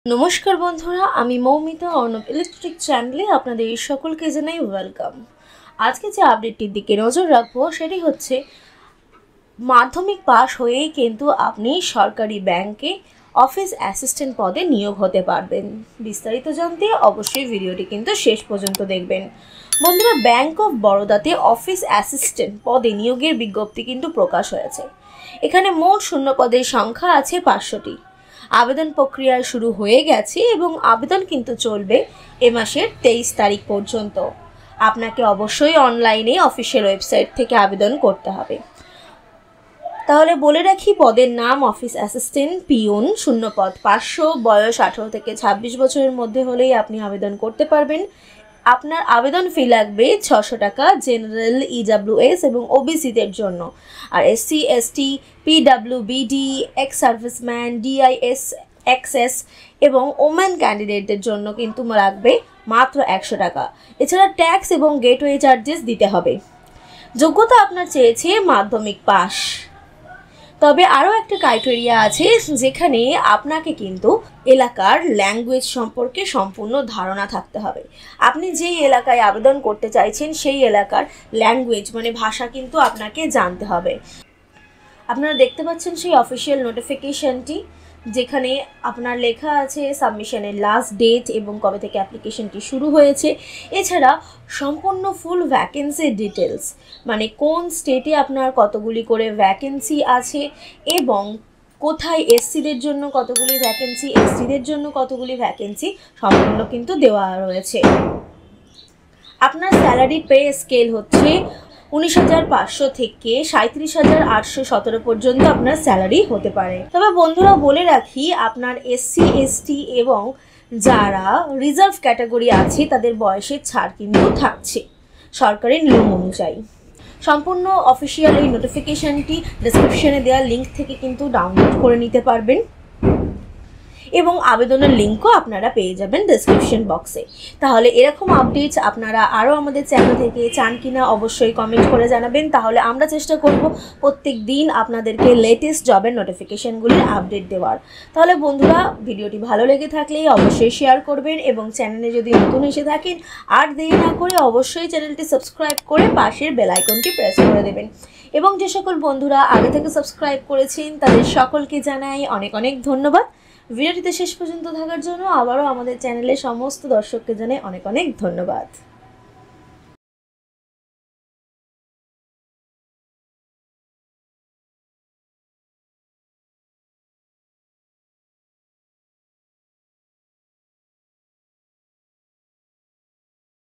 নমস্কার বন্ধুরা, আমি মৌমিতা অর্ণব ইলেকট্রিক চ্যানেলে আপনাদের সকলকে জানাই ওয়েলকাম। আজকে যে আপডেটটির দিকে নজর রাখবো সেটি হচ্ছে মাধ্যমিক পাশ হয়েই কিন্তু আপনি সরকারি ব্যাংকে অফিস অ্যাসিস্ট্যান্ট পদে নিয়োগ হতে পারবেন। বিস্তারিত জানতে অবশ্যই ভিডিওটি কিন্তু শেষ পর্যন্ত দেখবেন। বন্ধুরা, ব্যাংক অফ বরোদাতে অফিস অ্যাসিস্ট্যান্ট পদে নিয়োগের বিজ্ঞপ্তি কিন্তু প্রকাশ হয়েছে। এখানে মোট শূন্য পদের সংখ্যা আছে 500টি। আবেদন প্রক্রিয়া শুরু হয়ে গেছে এবং আবেদন কিন্তু চলবে এ মাসের 23 তারিখ পর্যন্ত। আপনাকে অবশ্যই অনলাইনে অফিসিয়াল ওয়েবসাইট থেকে আবেদন করতে হবে। তাহলে বলে রাখি, পদের নাম অফিস অ্যাসিস্ট্যান্ট পিউন, শূন্য পদ 500, বয়স 18 থেকে 26 বছরের মধ্যে হলেই আপনি আবেদন করতে পারবেন। আপনার আবেদন ফি লাগবে 600 টাকা জেনারেল, ইডব্লিউএস এবং ওবিসিদের জন্য। আর এসসি, এসটি, পিডব্লিউবিডি, এক্স সার্ভিসম্যান, ডিআইএস, এক্সএস এবং ওমেন ক্যান্ডিডেটদের জন্য কিন্তু লাগবে মাত্র 100 টাকা। এছাড়া ট্যাক্স এবং গেটওয়ে চার্জেস দিতে হবে। যোগ্যতা আপনার চেয়েছে মাধ্যমিক পাস। তবে আরও একটা ক্রাইটেরিয়া আছে, যেখানে আপনাকে কিন্তু এলাকার ল্যাঙ্গুয়েজ সম্পর্কে সম্পূর্ণ ধারণা থাকতে হবে। আপনি যেই এলাকায় আবেদন করতে চাইছেন সেই এলাকার ল্যাঙ্গুয়েজ মানে ভাষা কিন্তু আপনাকে জানতে হবে। আপনারা দেখতে পাচ্ছেন সেই অফিসিয়াল নোটিফিকেশনটি, যেখানে আপনার লেখা আছে সাবমিশনের লাস্ট ডেট এবং কবে থেকে অ্যাপ্লিকেশনটি শুরু হয়েছে। এছাড়া সম্পূর্ণ ফুল ভ্যাকেন্সির ডিটেলস, মানে কোন স্টেটে আপনার কতগুলি করে ভ্যাকেন্সি আছে এবং কোথায় এসসিদের জন্য কতগুলি ভ্যাকেন্সি, এসটিদের জন্য কতগুলি ভ্যাকেন্সি সম্পূর্ণ কিন্তু দেওয়া রয়েছে। আপনার স্যালারি পে স্কেল হচ্ছে 19,500 থেকে 37,817 পর্যন্ত আপনার স্যালারি হতে পারে। তবে বন্ধুরা বলে রাখি, আপনার এসসি, এসটি এবং যারা রিজার্ভ ক্যাটাগরি আছে তাদের বয়সের ছাড় কিন্তু থাকছে সরকারি নিয়ম অনুযায়ী। সম্পূর্ণ অফিসিয়াল এই নোটিফিকেশনটি ডেসক্রিপশনে দেওয়া লিঙ্ক থেকে কিন্তু ডাউনলোড করে নিতে পারবেন এবং আবেদনের লিঙ্কও আপনারা পেয়ে যাবেন ডেসক্রিপশন বক্সে। তাহলে এরকম আপডেটস আপনারা আরও আমাদের চ্যানেল থেকে চান কিনা অবশ্যই কমেন্ট করে জানাবেন। তাহলে আমরা চেষ্টা করব প্রত্যেক দিন আপনাদেরকে লেটেস্ট জবের নোটিফিকেশনগুলির আপডেট দেওয়ার। তাহলে বন্ধুরা, ভিডিওটি ভালো লেগে থাকলে অবশ্যই শেয়ার করবেন এবং চ্যানেলে যদি নতুন এসে থাকেন আর দেরি না করে অবশ্যই চ্যানেলটি সাবস্ক্রাইব করে পাশের বেল আইকনটি প্রেস করে দেবেন। এবং যে সকল বন্ধুরা আগে থেকে সাবস্ক্রাইব করেছেন তাদের সকলকে জানাই অনেক অনেক ধন্যবাদ। ভিডিওটিতে শেষ পর্যন্ত থাকার জন্য আবারও আমাদের চ্যানেলের সমস্ত দর্শককে জানাই অনেক অনেক ধন্যবাদ।